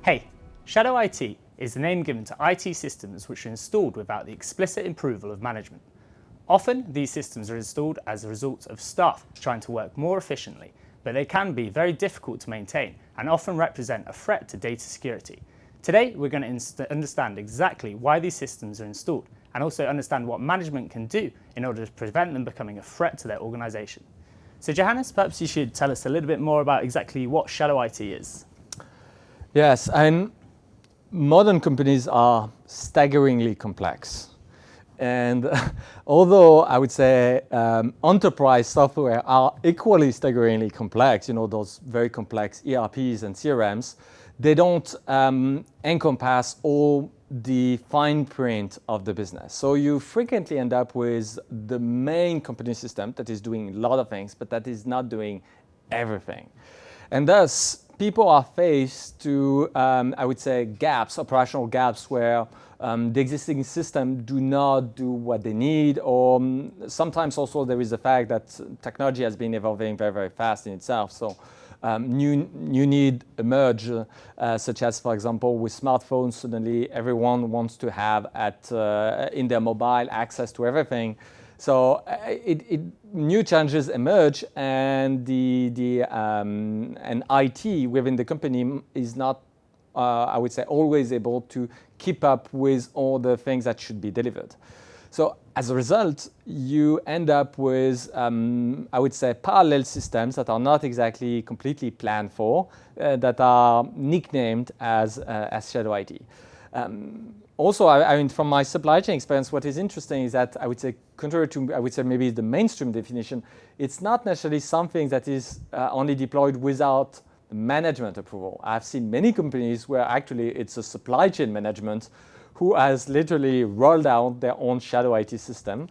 Hey, Shadow IT is the name given to IT systems which are installed without the explicit approval of management. Often, these systems are installed as a result of staff trying to work more efficiently, but they can be very difficult to maintain and often represent a threat to data security. Today, we're going to understand exactly why these systems are installed and also understand what management can do in order to prevent them becoming a threat to their organization. So Johannes, perhaps you should tell us a little bit more about exactly what Shadow IT is. Yes, and modern companies are staggeringly complex. And although I would say enterprise software are equally staggeringly complex, those very complex ERPs and CRMs, they don't encompass all the fine print of the business. So you frequently end up with the main company system that is doing a lot of things, but that is not doing everything. And thus, people are faced to, I would say, gaps, operational gaps, where the existing system do not do what they need, or sometimes also there is the fact that technology has been evolving very, very fast in itself. So new need emerge, such as, for example, with smartphones, suddenly everyone wants to have in their mobile access to everything. So new challenges emerge, and and IT within the company is not, I would say, always able to keep up with all the things that should be delivered. So as a result, you end up with, I would say, parallel systems that are not exactly completely planned for, that are nicknamed as Shadow IT. Also, I mean, from my supply chain experience, what is interesting is that I would say, contrary to, I would say, maybe the mainstream definition, it's not necessarily something that is only deployed without management approval. I've seen many companies where actually it's a supply chain management who has literally rolled out their own Shadow IT system.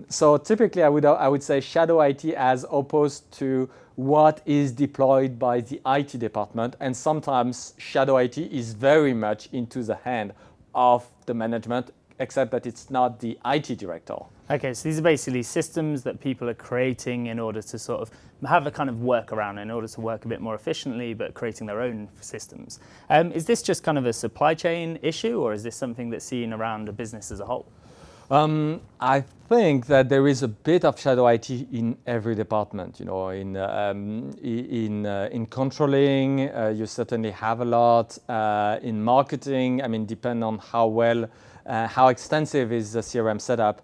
So typically, I would say Shadow IT as opposed to what is deployed by the IT department, and sometimes Shadow IT is very much into the hand of the management, except that it's not the IT director. Okay, so these are basically systems that people are creating in order to sort of have a kind of workaround in order to work a bit more efficiently, but creating their own systems. Is this just kind of a supply chain issue, or is this something that's seen around a business as a whole? I think that there is a bit of Shadow IT in every department. In controlling, you certainly have a lot. In marketing, I mean, depending on how extensive is the CRM setup.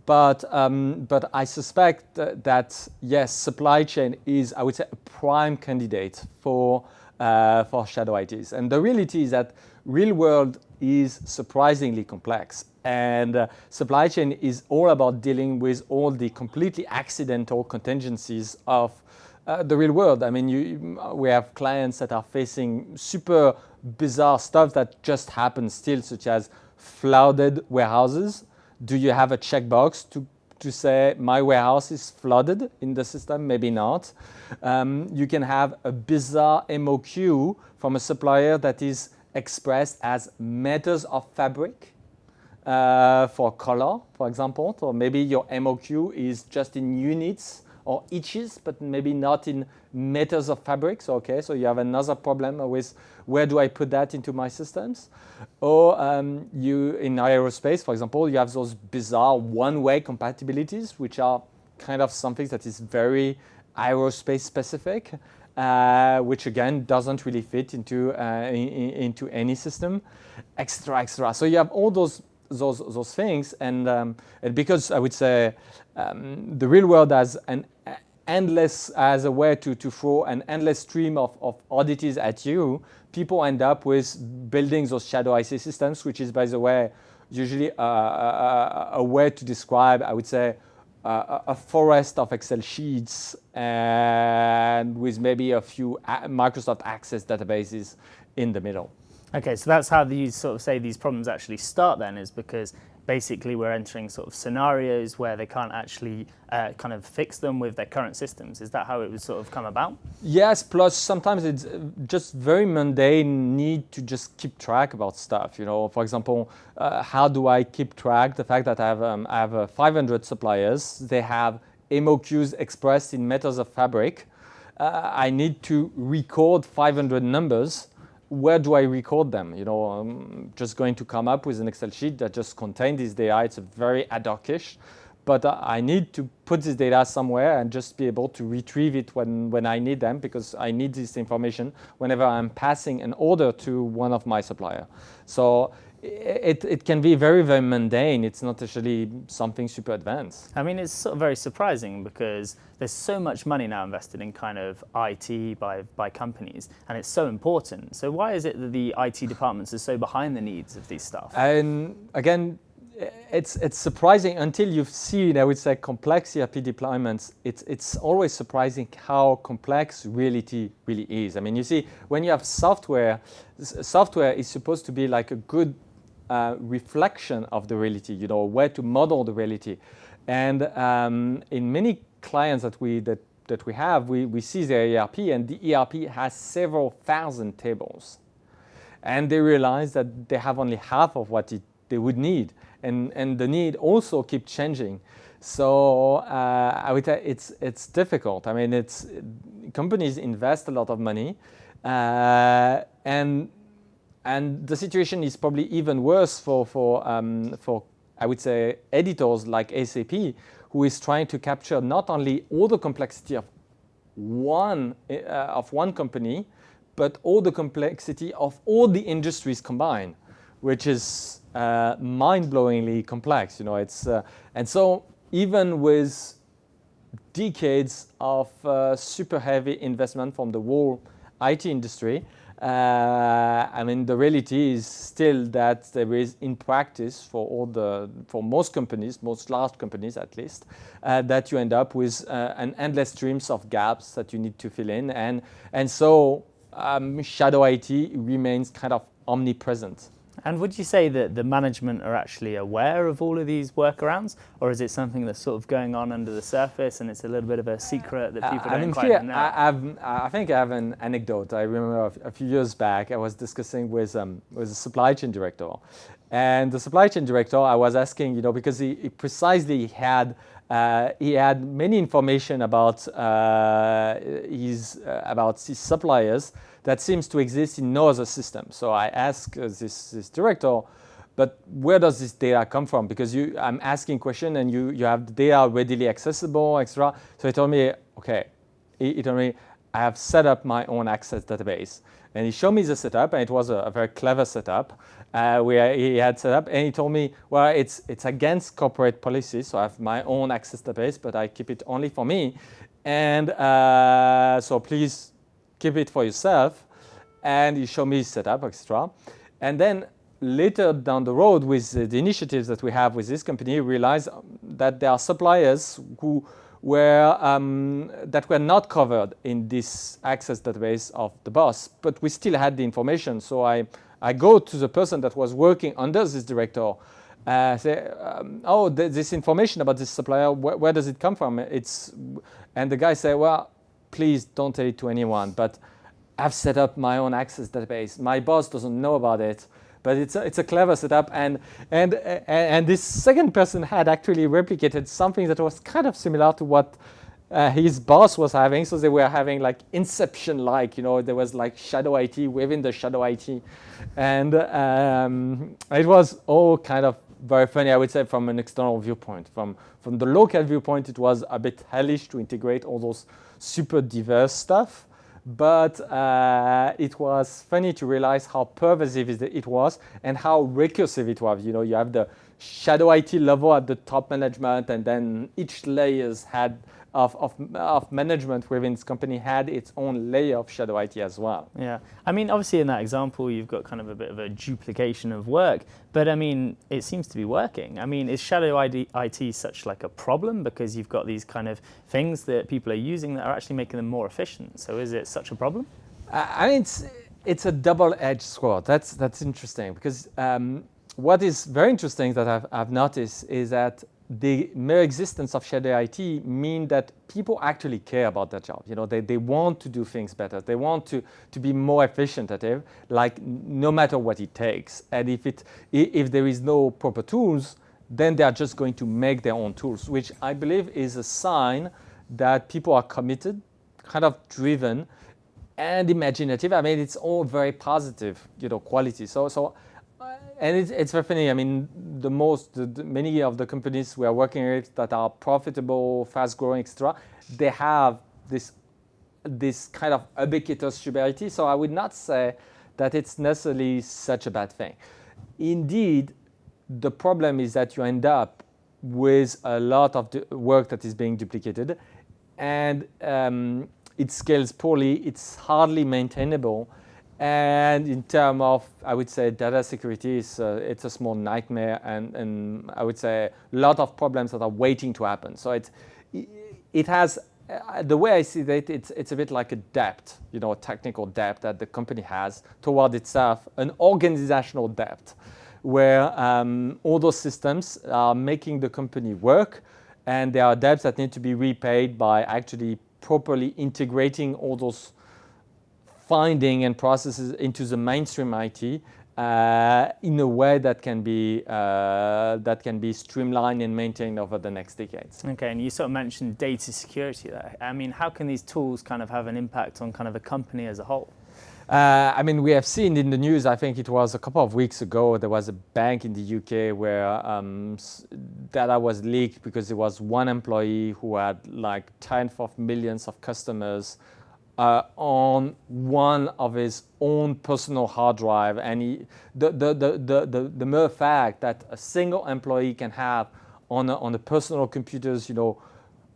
But I suspect that yes, supply chain is, I would say, a prime candidate for Shadow ITs. And the reality is that real world is surprisingly complex, and supply chain is all about dealing with all the completely accidental contingencies of the real world. I mean, we have clients that are facing super bizarre stuff that just happens still, such as flooded warehouses. Do you have a checkbox to say my warehouse is flooded in the system? Maybe not. You can have a bizarre MOQ from a supplier that is expressed as meters of fabric for color, for example. So maybe your MOQ is just in units or inches, but maybe not in meters of fabric. So you have another problem with where do I put that into my systems? Or you in aerospace, for example, you have those bizarre one-way compatibilities, which are kind of something that is very aerospace specific, which again doesn't really fit into any system, etc. So you have all those things, and because I would say the real world has as a way to throw an endless stream of oddities at you, people end up with building those Shadow IT systems, which is, by the way, usually a way to describe, I would say, a forest of Excel sheets and with maybe a few Microsoft Access databases in the middle. Okay, so that's how these sort of say these problems actually start then, is because basically we're entering sort of scenarios where they can't actually kind of fix them with their current systems. Is that how it would sort of come about? Yes, plus sometimes it's just very mundane need to just keep track about stuff. For example, how do I keep track the fact that I have 500 suppliers? They have MOQs expressed in meters of fabric. I need to record 500 numbers. where do I record them? You know, I'm just going to come up with an Excel sheet that just contains this data. It's a very ad hoc-ish, but I need to put this data somewhere and just be able to retrieve it when I need them, because I need this information whenever I'm passing an order to one of my supplier. So it can be very, very mundane. It's not actually something super advanced. I mean, it's sort of very surprising because there's so much money now invested in kind of IT by companies, and it's so important. So why is it that the IT departments are so behind the needs of these stuff? And again, it's surprising until you've seen, I would say, complex ERP deployments. It's always surprising how complex reality really is. I mean, you see, when you have software is supposed to be like a good reflection of the reality, you know, where to model the reality. And in many clients that we have, we see their ERP, and the ERP has several thousand tables. And they realize that they have only half of what they would need. And the need also keeps changing. So I would say it's difficult. I mean, companies invest a lot of money, and the situation is probably even worse for I would say editors like SAP, who is trying to capture not only all the complexity of one company, but all the complexity of all the industries combined, which is mind-blowingly complex. You know, and so even with decades of super heavy investment from the whole IT industry, I mean, the reality is still that there is, in practice, for most companies, most large companies at least, that you end up with an endless streams of gaps that you need to fill in, and so shadow IT remains kind of omnipresent. And would you say that the management are actually aware of all of these workarounds, or is it something that's sort of going on under the surface and it's a little bit of a secret that people don't quite know? I think I have an anecdote. I remember a few years back, I was discussing with a supply chain director, and the supply chain director, I was asking, you know, because he precisely had many information about his suppliers that seems to exist in no other system. So I asked this director, but where does this data come from? Because I'm asking question and you have the data readily accessible, etc. So he told me, okay, he told me, I have set up my own Access database. And he showed me the setup, and it was a very clever setup where he had set up. And he told me, well, it's against corporate policy, so I have my own Access database, but I keep it only for me. And so please keep it for yourself. And he showed me his setup, etc. And then later down the road, with the initiatives that we have with this company, we realized that there are suppliers who that were not covered in this Access database of the boss, but we still had the information. So I go to the person that was working under this director, say, this information about this supplier, where does it come from? And the guy said, well, please don't tell it to anyone, but I've set up my own Access database. My boss doesn't know about it. But it's a clever setup, and this second person had actually replicated something that was kind of similar to what his boss was having. So they were having like Inception-like, you know, there was like shadow IT within the shadow IT, and it was all kind of very funny, I would say, from an external viewpoint. From the Lokad viewpoint, it was a bit hellish to integrate all those super diverse stuff. But it was funny to realize how pervasive it was and how recursive it was. You know, you have the shadow IT level at the top management, and then each layers of management within this company had its own layer of shadow IT as well. Yeah, I mean, obviously in that example, you've got kind of a bit of a duplication of work, but I mean, it seems to be working. I mean, is shadow IT such like a problem because you've got these kind of things that people are using that are actually making them more efficient? So is it such a problem? I mean, it's a double-edged sword. That's interesting because what is very interesting that I've noticed is that the mere existence of shadow IT mean that people actually care about their job. You know, they want to do things better. They want to be more efficient at it, like no matter what it takes. And if there is no proper tools, then they are just going to make their own tools, which I believe is a sign that people are committed, kind of driven, and imaginative. I mean, it's all very positive, quality. And it's very funny. I mean, many of the companies we are working with that are profitable, fast-growing, etc., they have this kind of ubiquitous superiority. So I would not say that it's necessarily such a bad thing. Indeed, the problem is that you end up with a lot of the work that is being duplicated, and it scales poorly. It's hardly maintainable. And in terms of, I would say, data security, it's a small nightmare, and I would say a lot of problems that are waiting to happen. So it has, the way I see that, it's a bit like a debt, a technical debt that the company has toward itself, an organizational debt, where all those systems are making the company work, and there are debts that need to be repaid by actually properly integrating all those finding and processes into the mainstream IT in a way that can be streamlined and maintained over the next decades. Okay, and you sort of mentioned data security there. I mean, how can these tools kind of have an impact on kind of a company as a whole? I mean, we have seen in the news, I think it was a couple of weeks ago, there was a bank in the UK where data was leaked because there was one employee who had like tens of millions of customers on one of his own personal hard drive, and the mere fact that a single employee can have on a personal computers,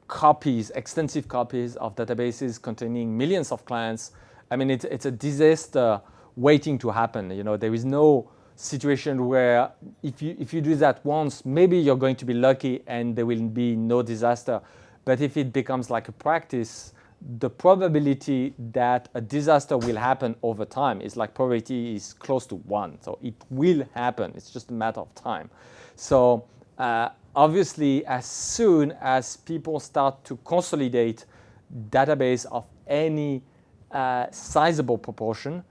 copies, extensive copies of databases containing millions of clients. I mean, it's a disaster waiting to happen. There is no situation where if you do that once, maybe you're going to be lucky and there will be no disaster. But if it becomes like a practice, the probability that a disaster will happen over time is like probability is close to 1. So it will happen. It's just a matter of time. So obviously, as soon as people start to consolidate database of any sizable proportion,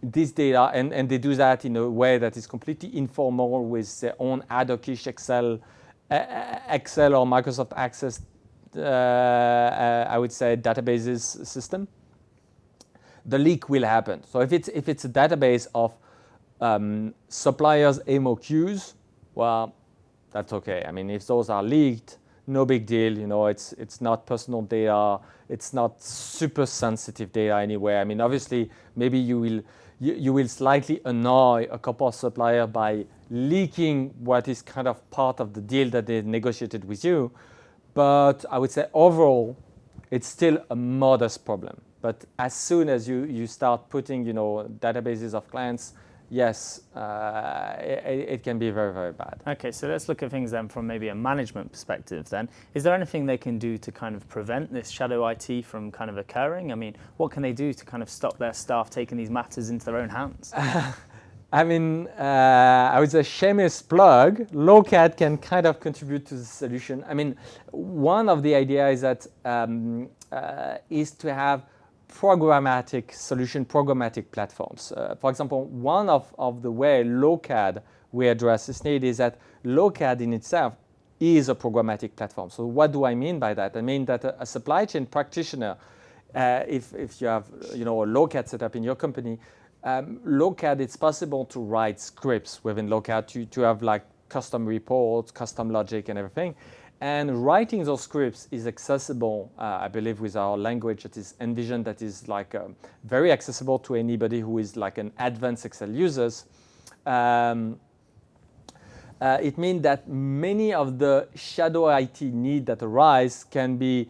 this data, and they do that in a way that is completely informal with their own ad hoc-ish Excel or Microsoft Access, I would say, databases system, the leak will happen. So if it's a database of suppliers' MOQs, well, that's okay. I mean, if those are leaked, no big deal. It's not personal data. It's not super sensitive data anyway. I mean, obviously, maybe you will slightly annoy a couple of suppliers by leaking what is kind of part of the deal that they negotiated with you. But I would say overall, it's still a modest problem. But as soon as you start putting, databases of clients, yes, it can be very, very bad. Okay, so let's look at things then from maybe a management perspective then. Is there anything they can do to kind of prevent this shadow IT from kind of occurring? I mean, what can they do to kind of stop their staff taking these matters into their own hands? I mean, I would say shameless plug, Lokad can kind of contribute to the solution. I mean, one of the ideas is that is to have programmatic platforms. For example, one of the way Lokad we address this need is that Lokad in itself is a programmatic platform. So what do I mean by that? I mean that a supply chain practitioner, if you have a Lokad setup in your company, Lokad, it's possible to write scripts within Lokad to have like custom reports, custom logic and everything. And writing those scripts is accessible, I believe, with our language that is envisioned, that is like very accessible to anybody who is like an advanced Excel users. It means that many of the shadow IT needs that arise can be,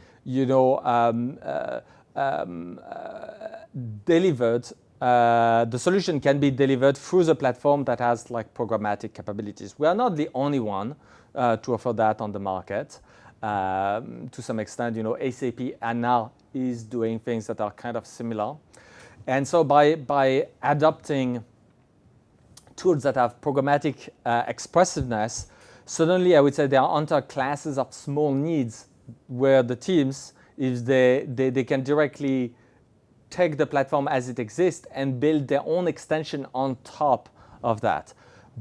delivered. The solution can be delivered through the platform that has like programmatic capabilities. We are not the only one to offer that on the market. To some extent, SAP now is doing things that are kind of similar. And so by adopting tools that have programmatic expressiveness, suddenly I would say there are entire classes of small needs where the teams, if they can directly take the platform as it exists and build their own extension on top of that.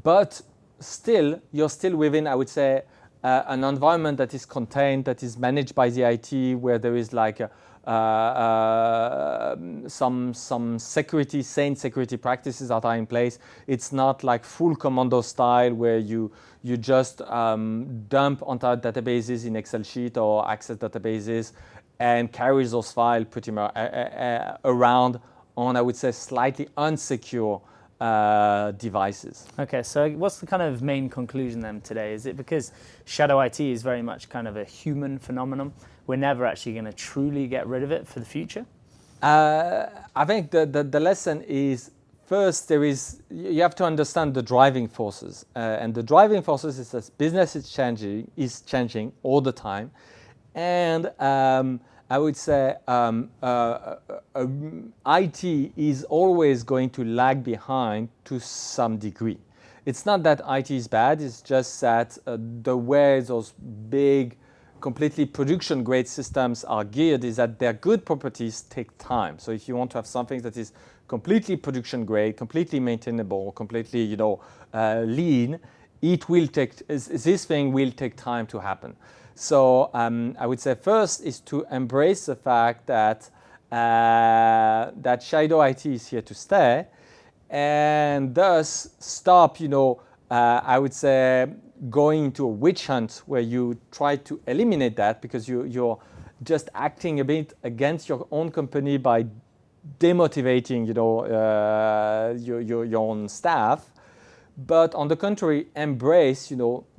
But still, you're still within, I would say, an environment that is contained, that is managed by the IT, where there is like some security, sane security practices that are in place. It's not like full commando style where you just dump entire databases in Excel sheet or Access databases and carries those files pretty much around on, I would say, slightly unsecure devices. Okay, so what's the kind of main conclusion then today? Is it because shadow IT is very much kind of a human phenomenon, we're never actually going to truly get rid of it for the future? I think the lesson is, first, you have to understand the driving forces, and the driving forces is that business is changing all the time, and I would say IT is always going to lag behind to some degree. It's not that IT is bad, it's just that the way those big, completely production-grade systems are geared is that their good properties take time. So if you want to have something that is completely production-grade, completely maintainable, completely lean, this thing will take time to happen. So I would say first is to embrace the fact that that shadow IT is here to stay, and thus stop, I would say, going into a witch hunt where you try to eliminate that because you're just acting a bit against your own company by demotivating, your own staff. But on the contrary, embrace,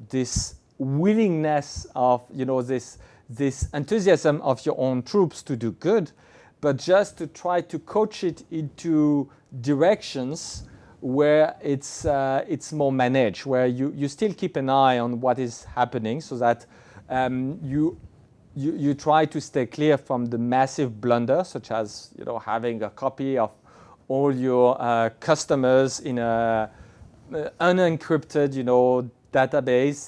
this willingness of, this enthusiasm of your own troops to do good, but just to try to coach it into directions where it's more managed, where you still keep an eye on what is happening, so that you try to stay clear from the massive blunder, such as having a copy of all your customers in a unencrypted database,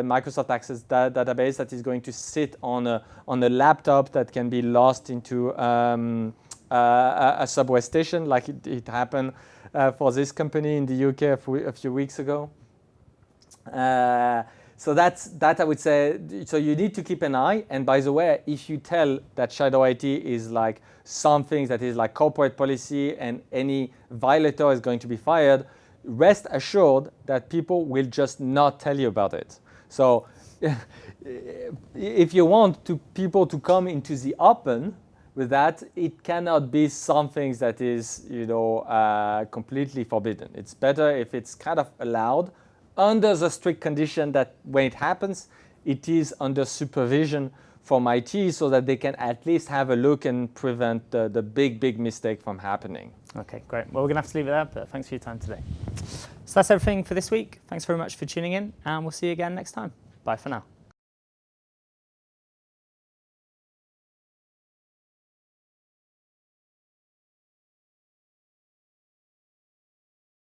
Microsoft Access database that is going to sit on a laptop that can be lost into a subway station, like it happened for this company in the UK a few weeks ago. So that I would say. So you need to keep an eye. And by the way, if you tell that shadow IT is like something that is like corporate policy and any violator is going to be fired, rest assured that people will just not tell you about it. So if you want people to come into the open with that, it cannot be something that is completely forbidden. It's better if it's kind of allowed under the strict condition that when it happens, it is under supervision from IT, so that they can at least have a look and prevent the big mistake from happening. Okay, great. Well, we're going to have to leave it there, but thanks for your time today. So that's everything for this week. Thanks very much for tuning in, and we'll see you again next time. Bye for now.